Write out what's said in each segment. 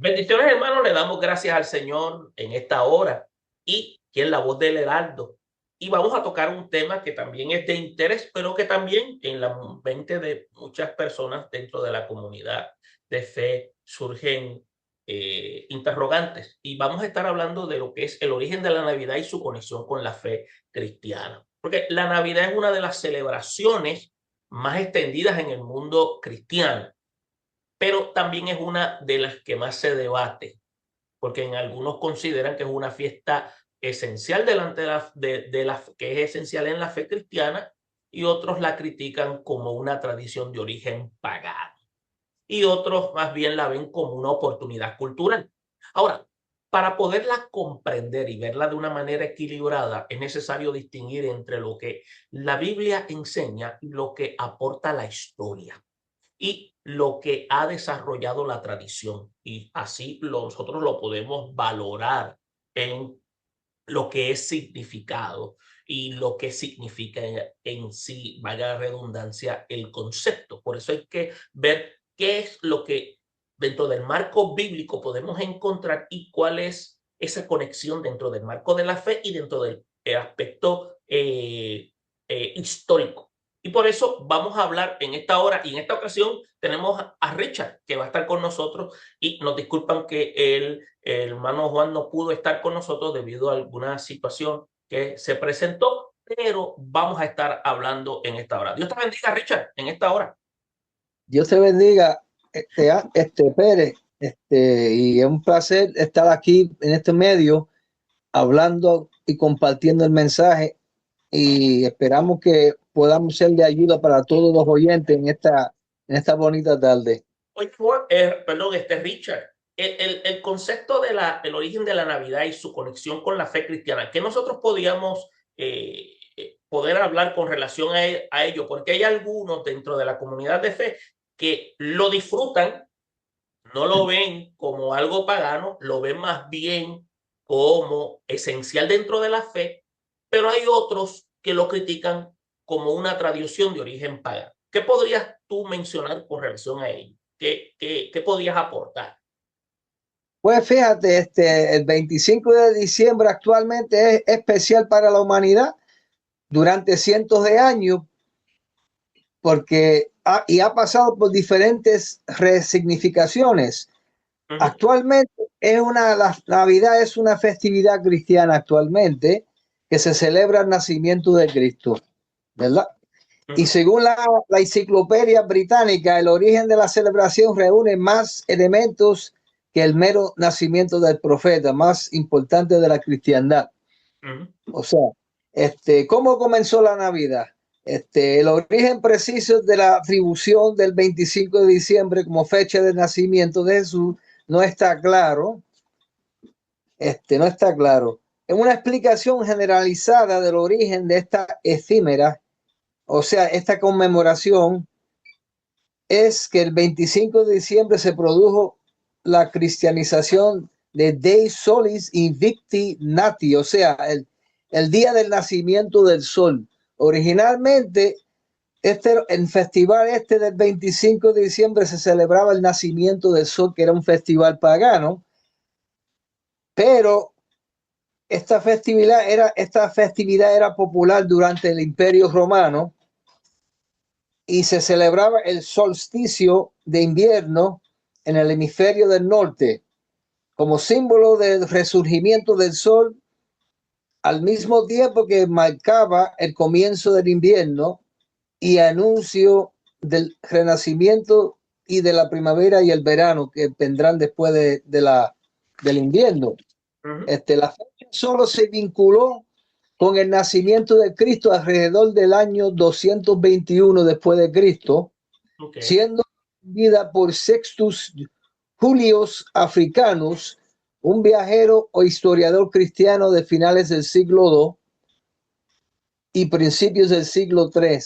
Bendiciones, hermanos, le damos gracias al Señor en esta hora y que es la voz del Heraldo. Y vamos a tocar un tema que también es de interés, pero que también en la mente de muchas personas dentro de la comunidad de fe surgen interrogantes. Y vamos a estar hablando de lo que es el origen de la Navidad y su conexión con la fe cristiana. Porque la Navidad es una de las celebraciones más extendidas en el mundo cristiano, pero también es una de las que más se debate, porque en algunos consideran que es una fiesta esencial delante de la que es esencial en la fe cristiana, y otros la critican como una tradición de origen pagano, y otros más bien la ven como una oportunidad cultural. Ahora, para poderla comprender y verla de una manera equilibrada, es necesario distinguir entre lo que la Biblia enseña y lo que aporta la historia y lo que ha desarrollado la tradición. Y así nosotros lo podemos valorar en lo que es significado y lo que significa en sí, valga la redundancia, el concepto. Por eso hay que ver qué es lo que dentro del marco bíblico podemos encontrar y cuál es esa conexión dentro del marco de la fe y dentro del aspecto histórico. Y por eso vamos a hablar en esta hora y en esta ocasión tenemos a Richard, que va a estar con nosotros, y nos disculpan que el hermano Juan no pudo estar con nosotros debido a alguna situación que se presentó, pero vamos a estar hablando en esta hora. Dios te bendiga, Richard, en esta hora. Dios te bendiga, Pérez, y es un placer estar aquí en este medio hablando y compartiendo el mensaje, y esperamos que podamos ser de ayuda para todos los oyentes en esta bonita tarde. Oye, perdón, Richard, el concepto del origen de la Navidad y su conexión con la fe cristiana, ¿qué nosotros podíamos poder hablar con relación a ello? Porque hay algunos dentro de la comunidad de fe que lo disfrutan, no lo ven como algo pagano, lo ven más bien como esencial dentro de la fe, pero hay otros que lo critican como una tradición de origen pagano. ¿Qué podrías tú mencionar con relación a ello? ¿Qué podrías aportar? Pues fíjate, el 25 de diciembre actualmente es especial para la humanidad durante cientos de años, porque ha pasado por diferentes resignificaciones. Actualmente la Navidad es una festividad cristiana actualmente que se celebra el nacimiento de Cristo, ¿verdad? Y según la enciclopedia británica, el origen de la celebración reúne más elementos que el mero nacimiento del profeta, más importante de la cristiandad. O sea, ¿cómo comenzó la Navidad? El origen preciso de la atribución del 25 de diciembre como fecha de nacimiento de Jesús no está claro. No está claro. Es una explicación generalizada del origen de esta efímera, o sea, esta conmemoración, es que el 25 de diciembre se produjo la cristianización de Dei Solis Invicti Nati, o sea, el día del nacimiento del sol. Originalmente, el festival del 25 de diciembre se celebraba el nacimiento del sol, que era un festival pagano, pero esta festividad era popular durante el Imperio Romano y se celebraba el solsticio de invierno en el hemisferio del norte como símbolo del resurgimiento del sol, al mismo tiempo que marcaba el comienzo del invierno y anuncio del renacimiento y de la primavera y el verano que vendrán después del invierno. La fecha solo se vinculó con el nacimiento de Cristo alrededor del año 221 después de Cristo, siendo vivida por Sextus Julius Africanus, un viajero o historiador cristiano de finales del siglo II y principios del siglo III.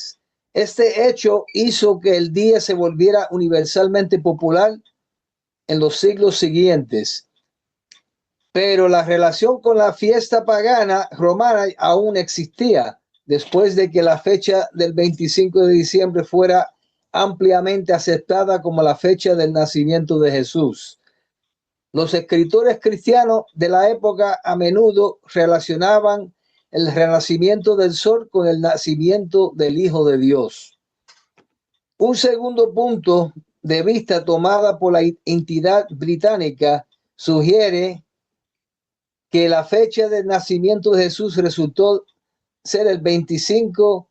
Este hecho hizo que el día se volviera universalmente popular en los siglos siguientes, pero la relación con la fiesta pagana romana aún existía después de que la fecha del 25 de diciembre fuera ampliamente aceptada como la fecha del nacimiento de Jesús. Los escritores cristianos de la época a menudo relacionaban el renacimiento del sol con el nacimiento del Hijo de Dios. Un segundo punto de vista tomada por la entidad británica sugiere que la fecha del nacimiento de Jesús resultó ser el 25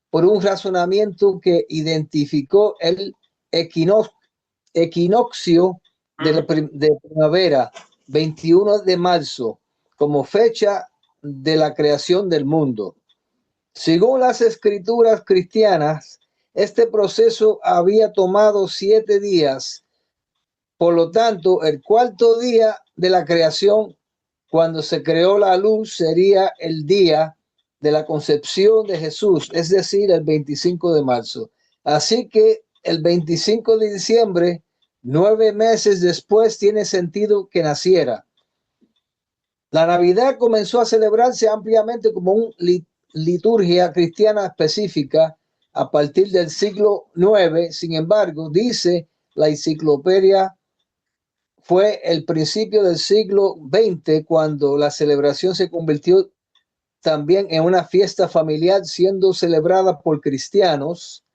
por un razonamiento que identificó el equinoccio de primavera, 21 de marzo, como fecha de la creación del mundo. Según las escrituras cristianas, este proceso había tomado 7 días. Por lo tanto, el cuarto día de la creación, cuando se creó la luz, sería el día de la concepción de Jesús, es decir, el 25 de marzo. Así que el 25 de diciembre, 9 meses después, tiene sentido que naciera. La Navidad comenzó a celebrarse ampliamente como una liturgia cristiana específica a partir del siglo IX. Sin embargo, dice la enciclopedia, fue el principio del siglo XX cuando la celebración se convirtió también en una fiesta familiar, siendo celebrada por cristianos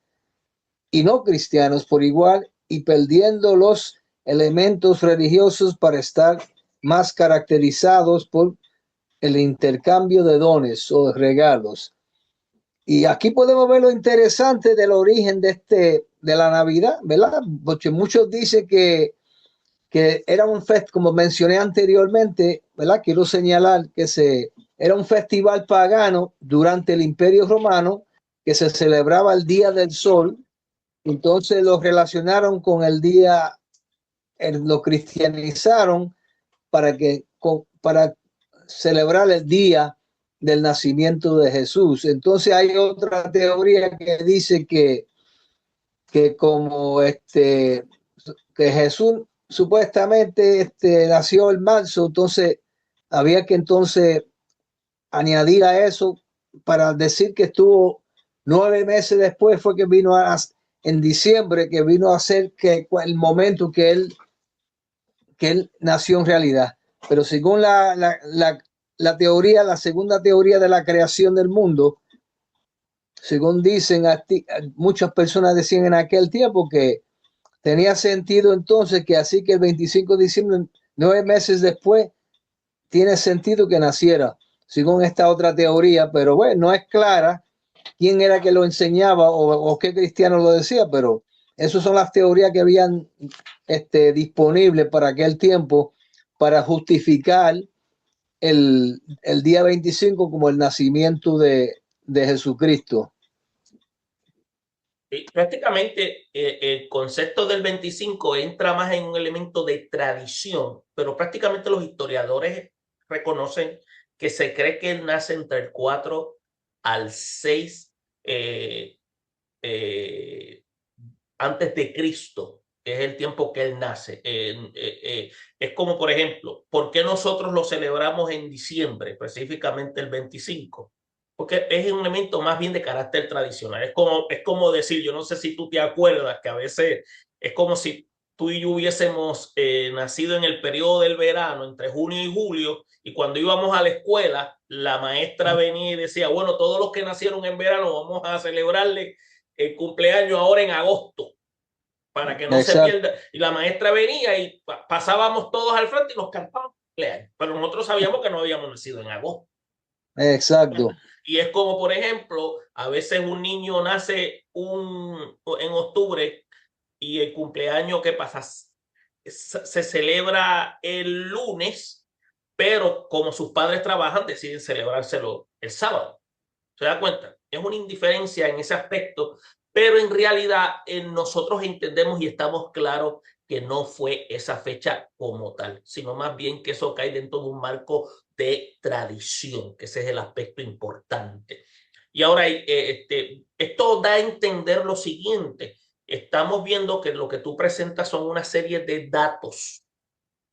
y no cristianos por igual, y perdiendo los elementos religiosos para estar más caracterizados por el intercambio de dones o regalos. Y aquí podemos ver lo interesante del origen de la Navidad, ¿verdad? Porque muchos dicen que era un festival, como mencioné anteriormente, ¿verdad? Quiero señalar que era un festival pagano durante el Imperio Romano que se celebraba el Día del Sol. Entonces lo relacionaron con el día, lo cristianizaron para celebrar el día del nacimiento de Jesús. Entonces hay otra teoría que dice que como que Jesús supuestamente nació en marzo, entonces había que entonces añadir a eso para decir que estuvo 9 meses después, fue que vino en diciembre, que vino a ser que el momento que él nació en realidad. Pero según la teoría, la segunda teoría de la creación del mundo, según dicen, muchas personas decían en aquel tiempo que tenía sentido entonces que así que el 25 de diciembre, 9 meses después, tiene sentido que naciera, según esta otra teoría, pero bueno, no es clara quién era que lo enseñaba o qué cristiano lo decía, pero esas son las teorías que habían disponibles para aquel tiempo para justificar el día 25 como el nacimiento de Jesucristo. Prácticamente el concepto del 25 entra más en un elemento de tradición, pero prácticamente los historiadores reconocen que se cree que él nace entre el 4 al 6 antes de Cristo, que es el tiempo que él nace. Es como, por ejemplo, ¿por qué nosotros lo celebramos en diciembre, específicamente el 25? Porque es un elemento más bien de carácter tradicional. Es como decir, yo no sé si tú te acuerdas que a veces es como si tú y yo hubiésemos nacido en el periodo del verano, entre junio y julio, y cuando íbamos a la escuela, la maestra venía y decía, bueno, todos los que nacieron en verano vamos a celebrarle el cumpleaños ahora en agosto, para que no se pierda. Y la maestra venía y pasábamos todos al frente y nos cantábamos cumpleaños, pero nosotros sabíamos que no habíamos nacido en agosto. Exacto. Y es como, por ejemplo, a veces un niño nace en octubre y el cumpleaños que pasa se celebra el lunes, pero como sus padres trabajan, deciden celebrárselo el sábado. ¿Se da cuenta? Es una indiferencia en ese aspecto, pero en realidad nosotros entendemos y estamos claros que no fue esa fecha como tal, sino más bien que eso cae dentro de un marco de tradición, que ese es el aspecto importante. Y ahora, esto da a entender lo siguiente. Estamos viendo que lo que tú presentas son una serie de datos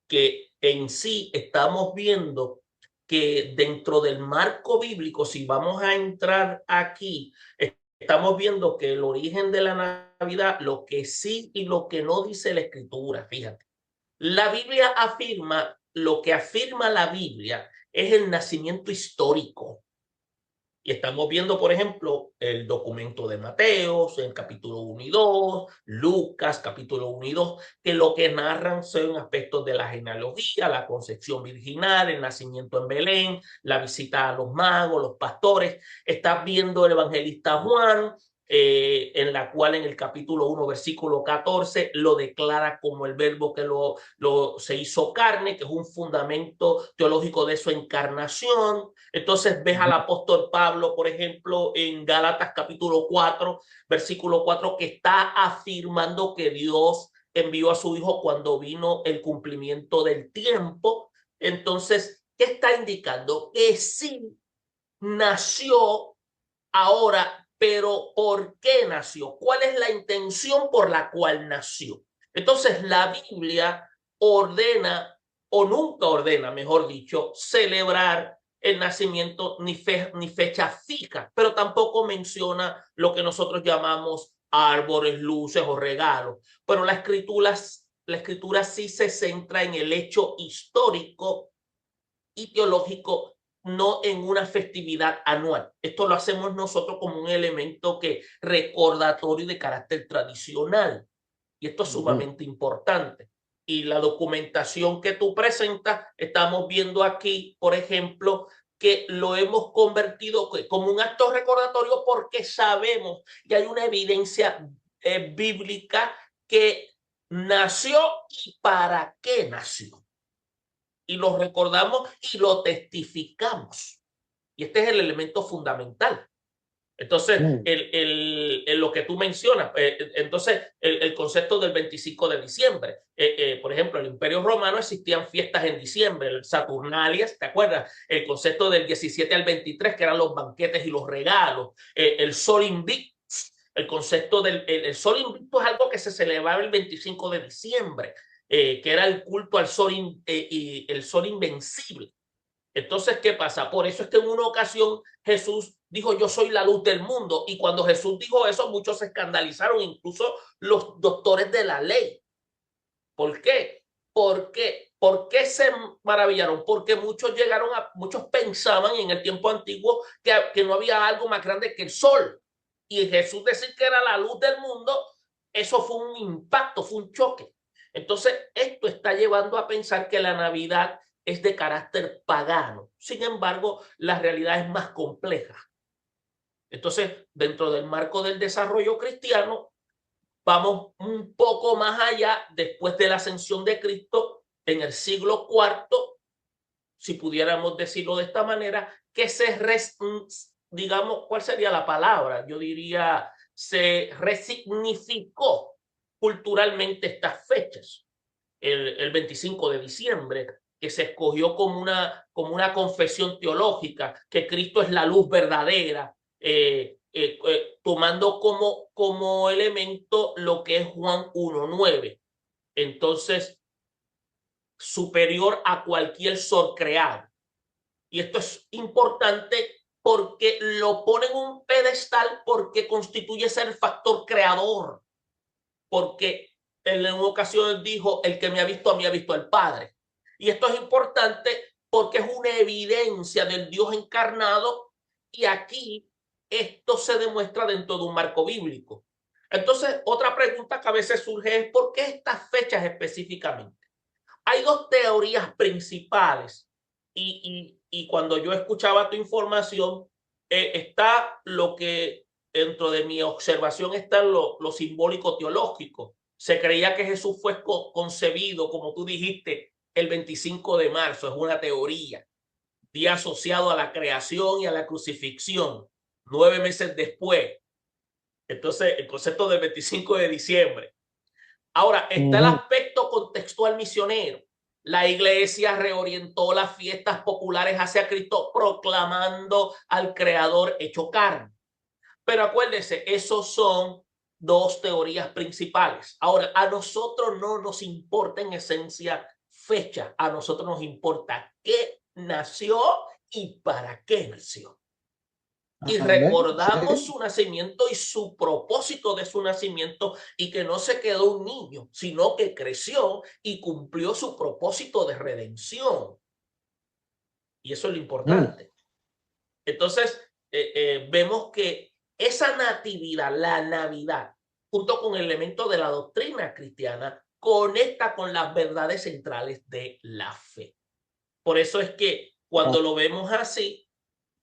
que en sí estamos viendo que dentro del marco bíblico, si vamos a entrar aquí, estamos viendo que el origen de la Navidad, lo que sí y lo que no dice la Escritura, fíjate. La Biblia afirma, lo que afirma la Biblia es el nacimiento histórico. Y estamos viendo, por ejemplo, el documento de Mateo, en capítulo 1 y 2, Lucas, capítulo 1 y 2, que lo que narran son aspectos de la genealogía, la concepción virginal, el nacimiento en Belén, la visita a los magos, los pastores. Estás viendo el evangelista Juan, en la cual en el capítulo 1, versículo 14, lo declara como el verbo que se hizo carne, que es un fundamento teológico de su encarnación. Entonces ves al apóstol Pablo, por ejemplo, en Gálatas capítulo 4, versículo 4, que está afirmando que Dios envió a su Hijo cuando vino el cumplimiento del tiempo. Entonces, ¿qué está indicando? Que sí nació ahora, pero ¿por qué nació? ¿Cuál es la intención por la cual nació? Entonces, la Biblia ordena, o nunca ordena, mejor dicho, celebrar el nacimiento ni fecha fija, pero tampoco menciona lo que nosotros llamamos árboles, luces o regalos. Pero la escritura sí se centra en el hecho histórico y teológico, no en una festividad anual. Esto lo hacemos nosotros como un elemento recordatorio de carácter tradicional. Y esto es sumamente importante. Y la documentación que tú presentas, estamos viendo aquí, por ejemplo, que lo hemos convertido como un acto recordatorio porque sabemos que hay una evidencia bíblica que nació y para qué nació. Y lo recordamos y lo testificamos. Y este es el elemento fundamental. Entonces, lo que tú mencionas, entonces el concepto del 25 de diciembre, por ejemplo, en el Imperio Romano existían fiestas en diciembre, el Saturnalias, ¿te acuerdas? El concepto del 17 al 23, que eran los banquetes y los regalos, el Sol Invictus, el concepto el Sol Invictus es algo que se celebraba el 25 de diciembre, que era el culto al Sol, y el Sol Invencible. Entonces, ¿qué pasa? Por eso es que en una ocasión Jesús dijo, yo soy la luz del mundo. Y cuando Jesús dijo eso, muchos se escandalizaron, incluso los doctores de la ley. ¿Por qué? ¿Por qué se maravillaron? Porque muchos pensaban en el tiempo antiguo que no había algo más grande que el sol. Y Jesús decir que era la luz del mundo, eso fue un impacto, fue un choque. Entonces, esto está llevando a pensar que la Navidad es de carácter pagano. Sin embargo, la realidad es más compleja. Entonces, dentro del marco del desarrollo cristiano, vamos un poco más allá después de la ascensión de Cristo en el siglo IV, si pudiéramos decirlo de esta manera, que digamos, ¿cuál sería la palabra? Yo diría, se resignificó culturalmente estas fechas. El 25 de diciembre, que se escogió como una confesión teológica, que Cristo es la luz verdadera, tomando como elemento lo que es Juan 1:9. Entonces, superior a cualquier sol creado. Y esto es importante porque lo pone en un pedestal porque constituye ser el factor creador. Porque en una ocasión dijo, el que me ha visto a mí ha visto al Padre. Y esto es importante porque es una evidencia del Dios encarnado, y aquí esto se demuestra dentro de un marco bíblico. Entonces, otra pregunta que a veces surge es, ¿por qué estas fechas específicamente? Hay dos teorías principales, y cuando yo escuchaba tu información, está lo que dentro de mi observación está lo simbólico teológico. Se creía que Jesús fue concebido, como tú dijiste, el 25 de marzo, es una teoría, día asociado a la creación y a la crucifixión, 9 meses después. Entonces, el concepto del 25 de diciembre. Ahora, está el aspecto contextual misionero. La iglesia reorientó las fiestas populares hacia Cristo, proclamando al Creador hecho carne. Pero acuérdense, esos son dos teorías principales. Ahora, a nosotros no nos importa en esencia fecha, a nosotros nos importa qué nació y para qué nació. y Amén. recordamos Sí. su nacimiento y su propósito de su nacimiento, y que no se quedó un niño, sino que creció y cumplió su propósito de redención. Y eso es lo Mm. importante. Entonces, vemos que esa natividad, la Navidad, junto con el elemento de la doctrina cristiana, conecta con las verdades centrales de la fe. Por eso es que Ah, cuando lo vemos así,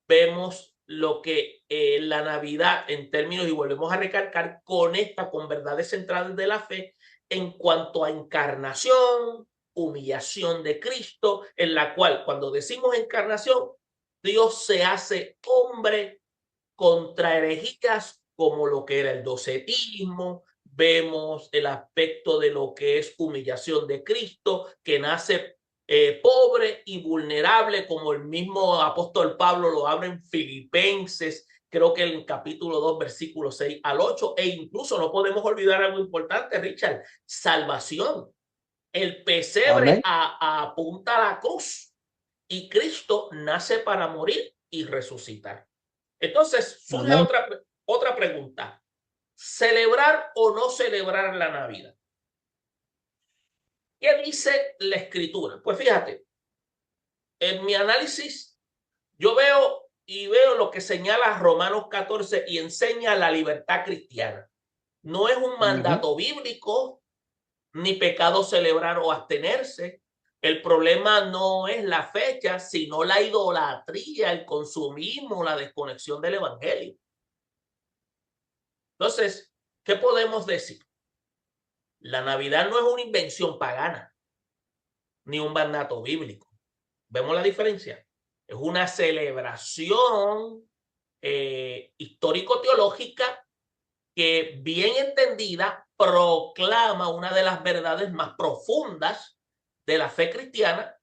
vemos lo que la Navidad en términos, y volvemos a recalcar, conecta con verdades centrales de la fe en cuanto a encarnación, humillación de Cristo, en la cual cuando decimos encarnación, Dios se hace hombre contra herejías como lo que era el docetismo. Vemos el aspecto de lo que es humillación de Cristo, que nace pobre y vulnerable, como el mismo apóstol Pablo lo habla en Filipenses, creo que en el capítulo 2, versículos 6 al 8, e incluso no podemos olvidar algo importante, Richard, salvación. El pesebre amén. apunta a la cruz, y Cristo nace para morir y resucitar. Entonces surge Amén. otra pregunta: ¿celebrar o no celebrar la Navidad? ¿Qué dice la Escritura? Pues fíjate, en mi análisis yo veo lo que señala Romanos 14 y enseña la libertad cristiana. No es un Ujú. mandato bíblico, ni pecado celebrar o abstenerse. El problema no es la fecha, sino la idolatría, el consumismo, la desconexión del evangelio. Entonces, ¿qué podemos decir? La Navidad no es una invención pagana, ni un mandato bíblico. ¿Vemos la diferencia? Es una celebración histórico-teológica que, bien entendida, proclama una de las verdades más profundas de la fe cristiana,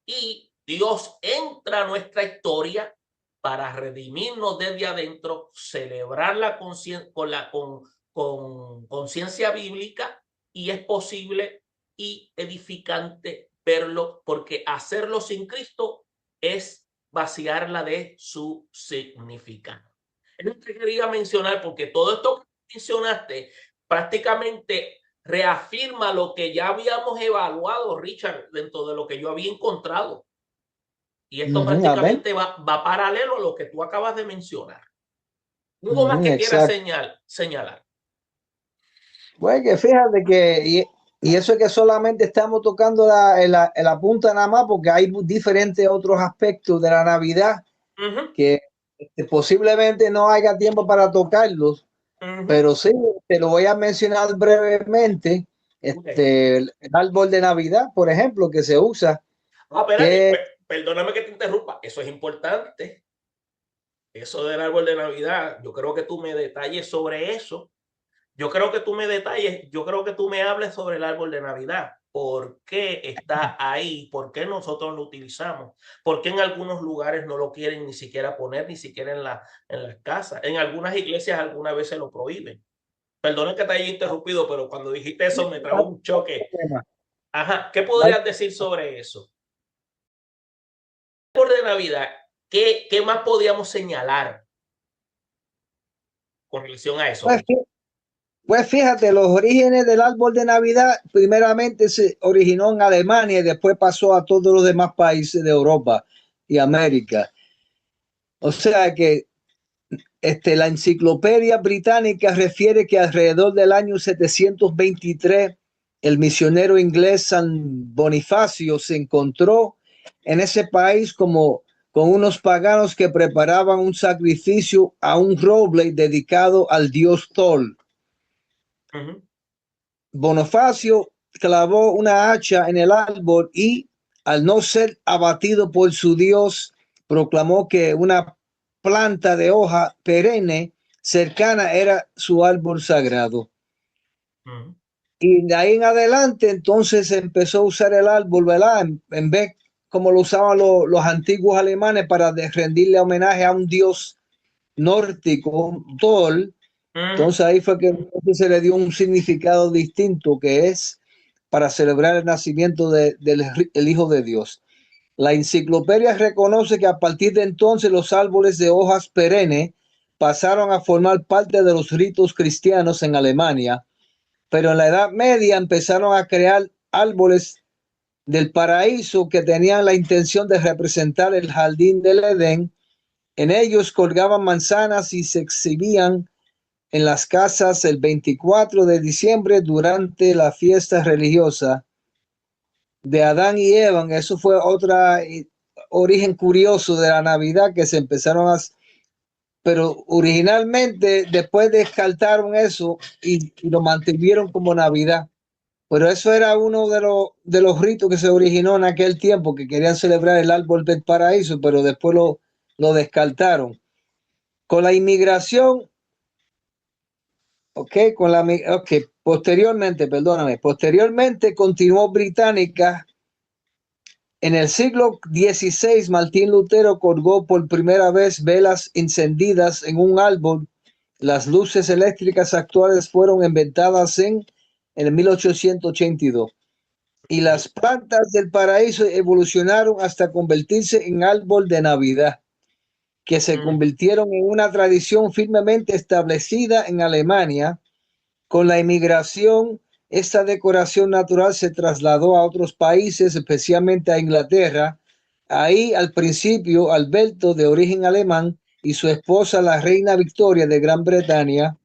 y Dios entra a nuestra historia para redimirnos desde adentro, celebrar con conciencia bíblica, y es posible y edificante verlo, porque hacerlo sin Cristo es vaciarla de su significado. Es lo que quería mencionar, porque todo esto que mencionaste prácticamente reafirma lo que ya habíamos evaluado, Richard, dentro de lo que yo había encontrado. Y esto Ujú. Amén. prácticamente va paralelo a lo que tú acabas de mencionar. ¿Algo más Ujú. que quieras Exacto. señalar? Pues que fíjate que, y eso es que solamente estamos tocando la punta nada más, porque hay diferentes otros aspectos de la Navidad Uh -huh, que posiblemente no haya tiempo para tocarlos, uh -huh. pero sí, te lo voy a mencionar brevemente. Okay. El árbol de Navidad, por ejemplo, que se usa, Espérate, que perdóname que te interrumpa. Eso es importante. Eso del árbol de Navidad, yo creo que tú me detalles sobre eso. Yo creo que tú me hables sobre el árbol de Navidad. ¿Por qué está ahí? ¿Por qué nosotros lo utilizamos? ¿Por qué en algunos lugares no lo quieren ni siquiera poner, ni siquiera en las casas? En algunas iglesias algunas veces lo prohíben. Perdona que te haya interrumpido, pero cuando dijiste eso me trajo un choque. Ajá, ¿qué podrías decir sobre eso? El árbol de Navidad, ¿qué más podríamos señalar con relación a eso, pues, Richard? pues fíjate, los orígenes del árbol de Navidad primeramente se originó en Alemania y después pasó a todos los demás países de Europa y América. O sea que la enciclopedia británica refiere que alrededor del año 723 el misionero inglés San Bonifacio se encontró en ese país como con unos paganos que preparaban un sacrificio a un roble dedicado al dios Thor. Uh -huh. Bonifacio clavó una hacha en el árbol y, al no ser abatido por su dios, proclamó que una planta de hoja perenne cercana era su árbol sagrado. Uh -huh. Y de ahí en adelante entonces empezó a usar el árbol, ¿verdad? En vez como lo usaban los antiguos alemanes para rendirle homenaje a un dios nórdico, Thor. Uh -huh. Entonces ahí fue que se le dio un significado distinto, que es para celebrar el nacimiento del Hijo de Dios. La enciclopedia reconoce que a partir de entonces los árboles de hojas perennes pasaron a formar parte de los ritos cristianos en Alemania, pero en la Edad Media empezaron a crear árboles del paraíso que tenían la intención de representar el jardín del Edén. En ellos colgaban manzanas y se exhibían en las casas el 24 de diciembre durante la fiesta religiosa de Adán y Eva. Eso fue otra origen curioso de la Navidad que se empezaron a... Pero originalmente después descartaron eso y lo mantuvieron como Navidad. Pero eso era uno de los ritos que se originó en aquel tiempo, que querían celebrar el árbol del paraíso, pero después lo descartaron. Con la inmigración, posteriormente continuó británica. En el siglo XVI, Martín Lutero colgó por primera vez velas encendidas en un árbol. Las luces eléctricas actuales fueron inventadas en el 1882. Y las plantas del paraíso evolucionaron hasta convertirse en árbol de Navidad, que se convirtieron en una tradición firmemente establecida en Alemania. Con la inmigración, esta decoración natural se trasladó a otros países, especialmente a Inglaterra. Ahí, al principio, Alberto, de origen alemán, y su esposa, la reina Victoria de Gran Bretaña,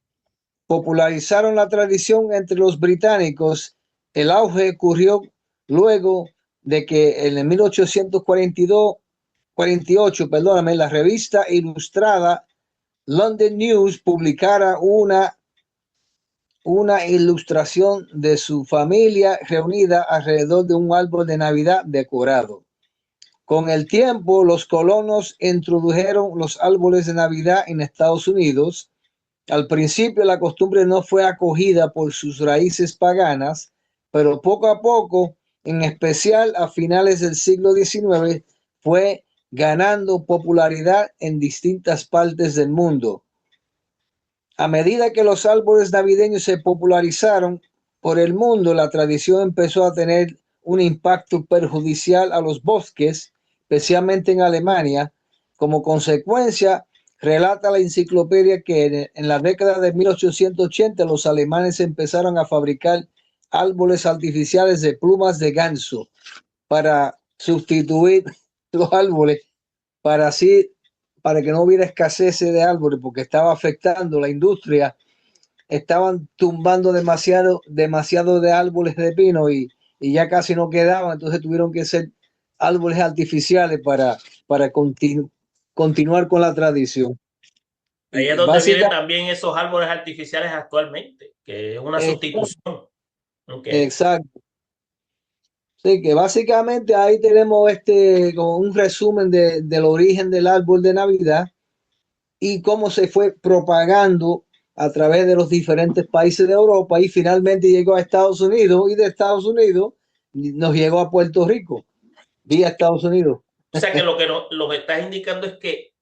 popularizaron la tradición entre los británicos. El auge ocurrió luego de que en el 1848, la revista ilustrada London News publicara una ilustración de su familia reunida alrededor de un árbol de Navidad decorado. Con el tiempo, los colonos introdujeron los árboles de Navidad en Estados Unidos. Al principio, la costumbre no fue acogida por sus raíces paganas, pero poco a poco, en especial a finales del siglo XIX, fue ganando popularidad en distintas partes del mundo. A medida que los árboles navideños se popularizaron por el mundo, la tradición empezó a tener un impacto perjudicial a los bosques, especialmente en Alemania. Como consecuencia, relata la enciclopedia que en la década de 1880 los alemanes empezaron a fabricar árboles artificiales de plumas de ganso para sustituir los árboles, para que no hubiera escasez de árboles, porque estaba afectando la industria. Estaban tumbando demasiado de árboles de pino y ya casi no quedaban, entonces tuvieron que ser árboles artificiales para continuar con la tradición. Ahí es donde vienen también esos árboles artificiales actualmente, que es una sustitución. Okay. Exacto. Sí, que básicamente ahí tenemos como un resumen del origen del árbol de Navidad y cómo se fue propagando a través de los diferentes países de Europa y finalmente llegó a Estados Unidos y de Estados Unidos nos llegó a Puerto Rico, vía Estados Unidos. O sea que lo que estás indicando es que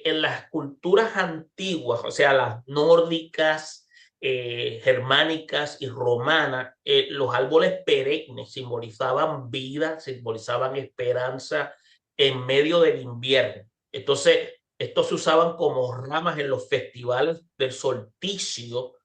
en las culturas antiguas, o sea, las nórdicas, germánicas y romanas, los árboles perennes simbolizaban vida, simbolizaban esperanza en medio del invierno. Entonces, estos se usaban como ramas en los festivales del solsticio,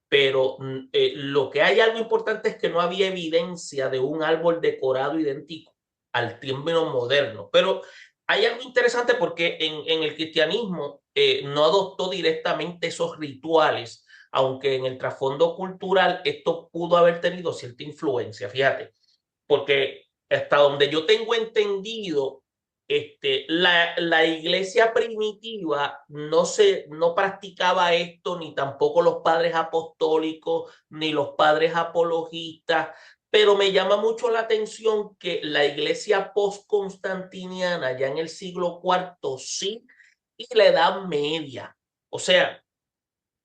pero lo que hay algo importante es que no había evidencia de un árbol decorado idéntico al término moderno. Pero hay algo interesante porque en el cristianismo no adoptó directamente esos rituales, aunque en el trasfondo cultural esto pudo haber tenido cierta influencia, fíjate, porque hasta donde yo tengo entendido, la iglesia primitiva no practicaba esto, ni tampoco los padres apostólicos, ni los padres apologistas, pero me llama mucho la atención que la iglesia post-constantiniana, ya en el siglo IV, sí, y la Edad Media. O sea,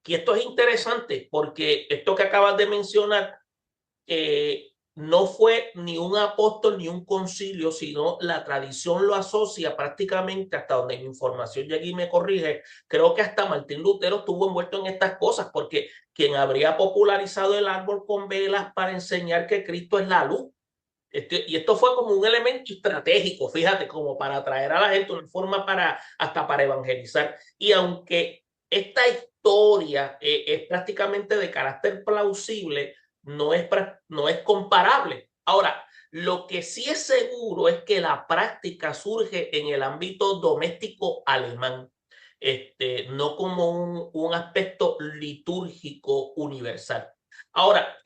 y esto es interesante porque esto que acabas de mencionar, no fue ni un apóstol ni un concilio, sino la tradición lo asocia prácticamente, hasta donde mi información llega y me corrige, creo que hasta Martín Lutero estuvo envuelto en estas cosas, porque quien habría popularizado el árbol con velas para enseñar que Cristo es la luz, Y esto fue como un elemento estratégico, fíjate, como para atraer a la gente, una forma hasta para evangelizar. Y aunque esta historia es prácticamente de carácter plausible, no es comparable. Ahora, lo que sí es seguro es que la práctica surge en el ámbito doméstico alemán, no como un aspecto litúrgico universal. Ahora,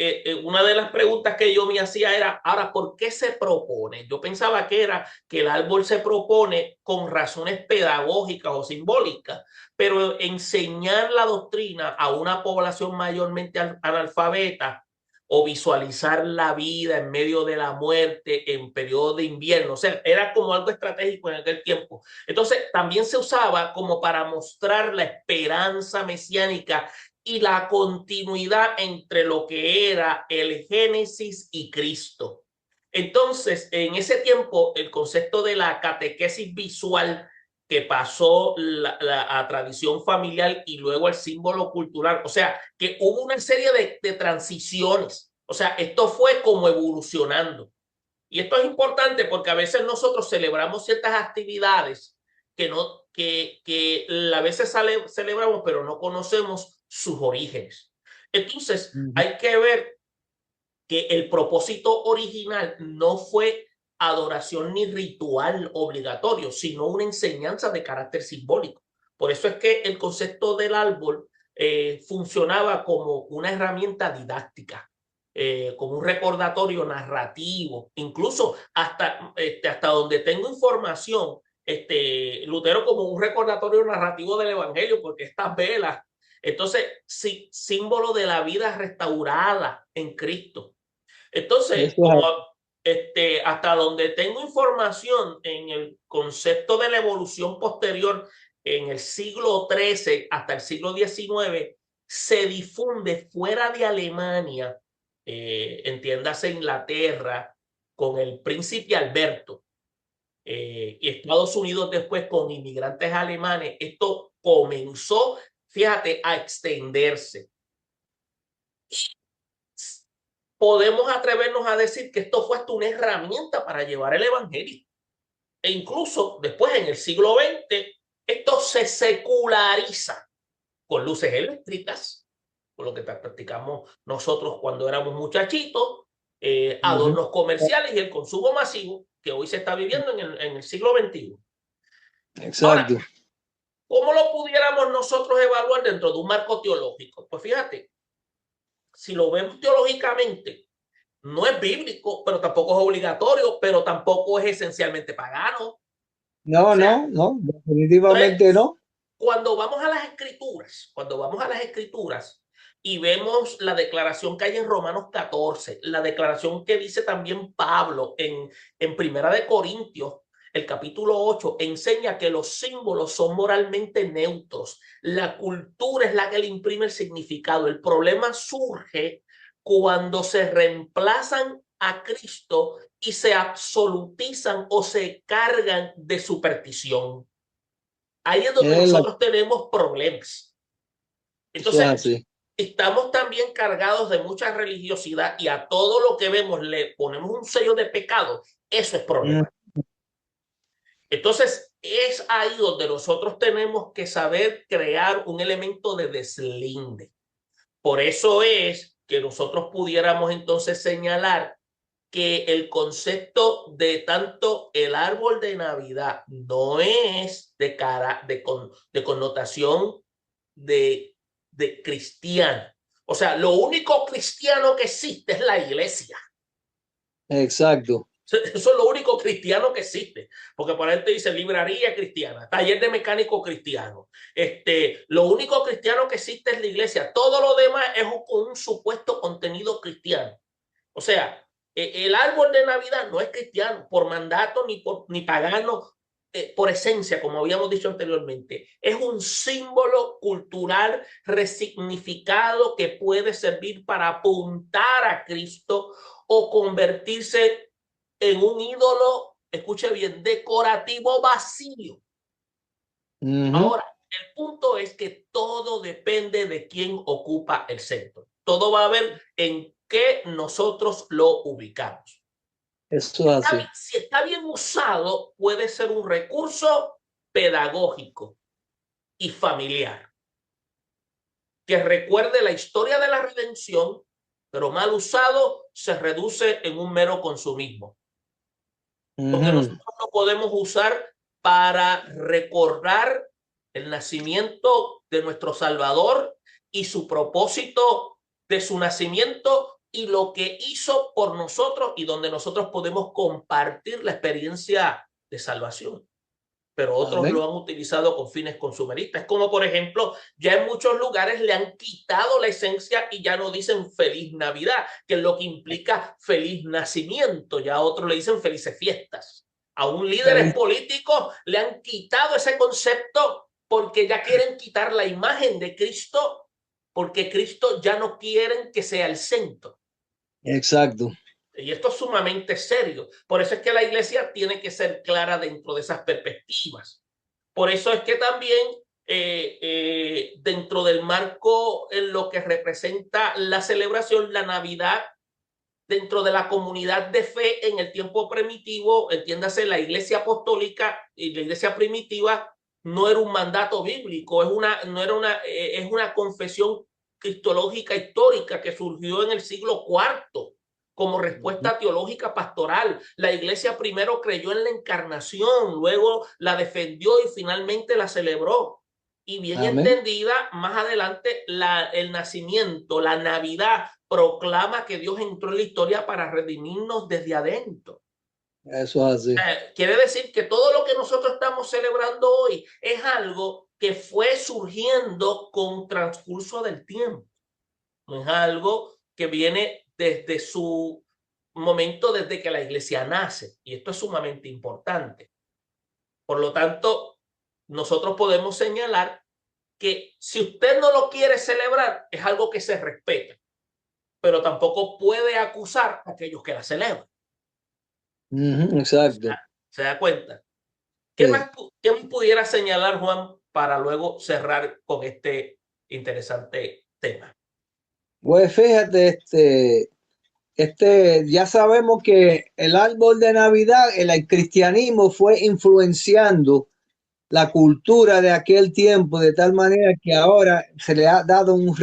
una de las preguntas que yo me hacía era, ahora, ¿por qué se propone? Yo pensaba que era que el árbol se propone con razones pedagógicas o simbólicas, pero enseñar la doctrina a una población mayormente analfabeta o visualizar la vida en medio de la muerte en periodo de invierno, o sea, era como algo estratégico en aquel tiempo. Entonces, también se usaba como para mostrar la esperanza mesiánica y la continuidad entre lo que era el Génesis y Cristo. Entonces, en ese tiempo, el concepto de la catequesis visual que pasó a tradición familiar y luego al símbolo cultural, o sea, que hubo una serie de transiciones, o sea, esto fue como evolucionando. Y esto es importante porque a veces nosotros celebramos ciertas actividades que a veces celebramos, pero no conocemos sus orígenes. Entonces, hay que ver que el propósito original no fue adoración ni ritual obligatorio, sino una enseñanza de carácter simbólico. Por eso es que el concepto del árbol funcionaba como una herramienta didáctica, como un recordatorio narrativo, incluso hasta donde tengo información, Lutero como un recordatorio narrativo del Evangelio, porque estas velas, entonces, sí, símbolo de la vida restaurada en Cristo. Entonces, Eso como es, hasta donde tengo información en el concepto de la evolución posterior en el siglo XIII hasta el siglo XIX, se difunde fuera de Alemania, entiéndase Inglaterra, con el príncipe Alberto, y Estados Unidos después con inmigrantes alemanes. Esto comenzó, fíjate, a extenderse. Podemos atrevernos a decir que esto fue hasta una herramienta para llevar el evangelio. E incluso después, en el siglo XX, esto se seculariza con luces eléctricas, con lo que practicamos nosotros cuando éramos muchachitos, adornos comerciales y el consumo masivo que hoy se está viviendo en el siglo XXI. Ahora, exacto. ¿cómo lo pudiéramos nosotros evaluar dentro de un marco teológico? Pues fíjate, si lo vemos teológicamente, no es bíblico, pero tampoco es obligatorio, pero tampoco es esencialmente pagano. O No, sea, no, no, entonces, definitivamente no. cuando vamos a las escrituras y vemos la declaración que hay en Romanos 14, la declaración que dice también Pablo en Primera de Corintios, el capítulo 8, enseña que los símbolos son moralmente neutros. La cultura es la que le imprime el significado. El problema surge cuando se reemplazan a Cristo y se absolutizan o se cargan de superstición. Ahí es donde Es la- nosotros tenemos problemas. Eso es Entonces, así. estamos también cargados de mucha religiosidad y a todo lo que vemos le ponemos un sello de pecado. Eso es Mm, problema. Entonces, es ahí donde nosotros tenemos que saber crear un elemento de deslinde. Por eso es que nosotros pudiéramos entonces señalar que el concepto de tanto el árbol de Navidad no es de connotación de, de cristiano. O sea, lo único cristiano que existe es la iglesia. exacto. Eso es lo único cristiano que existe. Porque por ahí te dice librería cristiana, taller de mecánico cristiano. Lo único cristiano que existe es la iglesia. Todo lo demás es un supuesto contenido cristiano. O sea, el árbol de Navidad no es cristiano por mandato ni pagano, por esencia, como habíamos dicho anteriormente. Es un símbolo cultural resignificado que puede servir para apuntar a Cristo o convertirse en un ídolo, escuche bien, decorativo vacío. Ujú. Ahora, el punto es que todo depende de quién ocupa el centro. Todo va a ver en qué nosotros lo ubicamos. Eso es así. Si está bien usado, puede ser un recurso pedagógico y familiar que recuerde la historia de la redención, pero mal usado se reduce en un mero consumismo. Porque nosotros lo podemos usar para recordar el nacimiento de nuestro Salvador y su propósito de su nacimiento y lo que hizo por nosotros y donde nosotros podemos compartir la experiencia de salvación. Pero otros Amén. lo han utilizado con fines consumeristas, como por ejemplo, ya en muchos lugares le han quitado la esencia y ya no dicen feliz Navidad, que es lo que implica feliz nacimiento, ya otros le dicen felices fiestas. A un líderes políticos le han quitado ese concepto porque ya quieren quitar la imagen de Cristo, porque Cristo ya no quieren que sea el centro. Exacto. Y esto es sumamente serio. Por eso es que la iglesia tiene que ser clara dentro de esas perspectivas. Por eso es que también dentro del marco en lo que representa la celebración, la Navidad, dentro de la comunidad de fe en el tiempo primitivo, entiéndase, la iglesia apostólica y la iglesia primitiva, no era un mandato bíblico, es una confesión cristológica histórica que surgió en el siglo IV como respuesta teológica pastoral. La iglesia primero creyó en la encarnación, luego la defendió y finalmente la celebró. Y bien Amén. entendida, más adelante el nacimiento, la Navidad, proclama que Dios entró en la historia para redimirnos desde adentro. Eso es así. Quiere decir que todo lo que nosotros estamos celebrando hoy es algo que fue surgiendo con transcurso del tiempo. No es algo que viene desde su momento, desde que la iglesia nace. Y esto es sumamente importante. Por lo tanto, nosotros podemos señalar que si usted no lo quiere celebrar, es algo que se respeta, pero tampoco puede acusar a aquellos que la celebran. Exacto. ¿Se da cuenta? Sí. ¿Qué más pudiera señalar, Juan, para luego cerrar con este interesante tema? Pues fíjate, ya sabemos que el árbol de Navidad, el cristianismo fue influenciando la cultura de aquel tiempo de tal manera que ahora se le ha dado un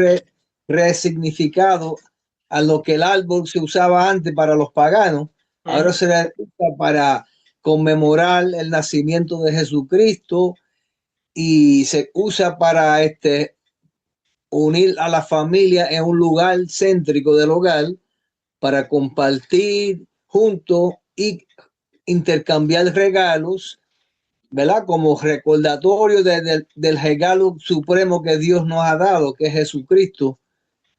resignificado a lo que el árbol se usaba antes para los paganos. Ahora se le usa para conmemorar el nacimiento de Jesucristo y se usa para unir a la familia en un lugar céntrico del hogar para compartir juntos y intercambiar regalos, ¿verdad? Como recordatorio del regalo supremo que Dios nos ha dado, que es Jesucristo,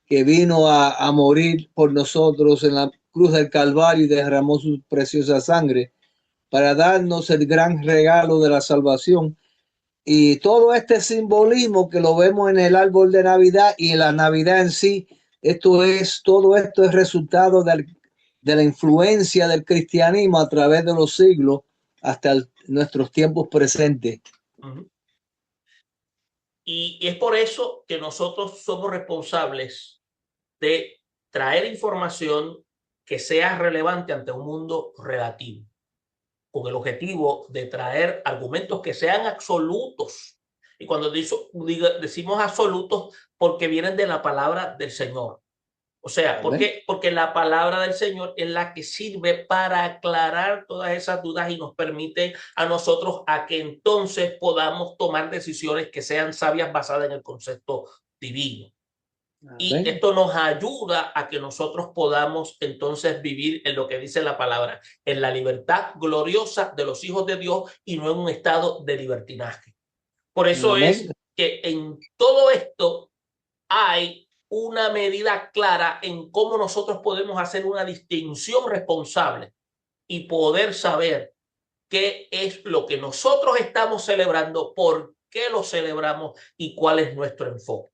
que vino a morir por nosotros en la cruz del Calvario y derramó su preciosa sangre para darnos el gran regalo de la salvación. Y todo este simbolismo que lo vemos en el árbol de Navidad y en la Navidad en sí, todo esto es resultado de la influencia del cristianismo a través de los siglos hasta nuestros tiempos presentes. Y es por eso que nosotros somos responsables de traer información que sea relevante ante un mundo relativo, con el objetivo de traer argumentos que sean absolutos. Y cuando decimos absolutos, porque vienen de la palabra del Señor. O sea, ¿por qué? Porque la palabra del Señor es la que sirve para aclarar todas esas dudas y nos permite a nosotros a que entonces podamos tomar decisiones que sean sabias basadas en el concepto divino. Y esto nos ayuda a que nosotros podamos entonces vivir en lo que dice la palabra, en la libertad gloriosa de los hijos de Dios y no en un estado de libertinaje. Por eso es que en todo esto hay una medida clara en cómo nosotros podemos hacer una distinción responsable y poder saber qué es lo que nosotros estamos celebrando, por qué lo celebramos y cuál es nuestro enfoque.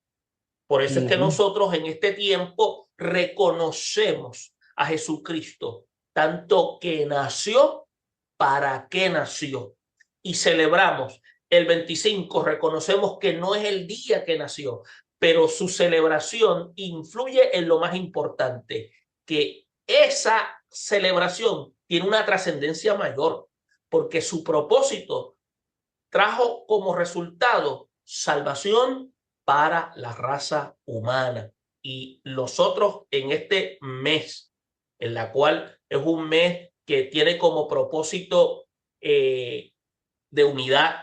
Por eso es que nosotros en este tiempo reconocemos a Jesucristo, tanto que nació, para qué nació. Y celebramos el 25, reconocemos que no es el día que nació, pero su celebración influye en lo más importante, que esa celebración tiene una trascendencia mayor, porque su propósito trajo como resultado salvación para la raza humana. Y nosotros en este mes, en la cual es un mes que tiene como propósito de unidad,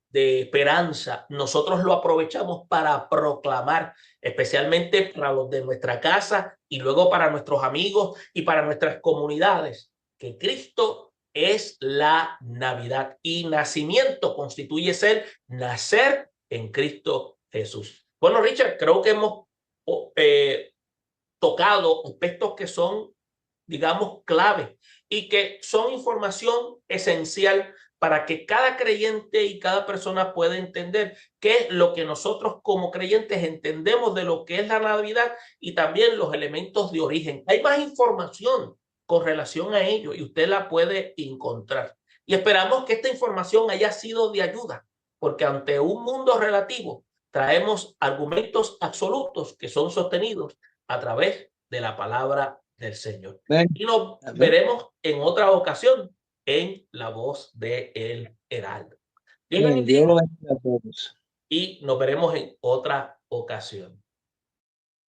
de esperanza, nosotros lo aprovechamos para proclamar, especialmente para los de nuestra casa y luego para nuestros amigos y para nuestras comunidades, que Cristo es la Navidad y nacimiento constituye ser nacer en Cristo Jesús. Bueno, Richard, creo que hemos tocado aspectos que son, digamos, clave y que son información esencial para que cada creyente y cada persona pueda entender qué es lo que nosotros como creyentes entendemos de lo que es la Navidad y también los elementos de origen. Hay más información con relación a ello y usted la puede encontrar. Y esperamos que esta información haya sido de ayuda, porque ante un mundo relativo traemos argumentos absolutos que son sostenidos a través de la palabra del Señor. Y nos veremos en otra ocasión en La Voz de El Heraldo. Dios Dios lo bendiga a todos. y nos veremos en otra ocasión.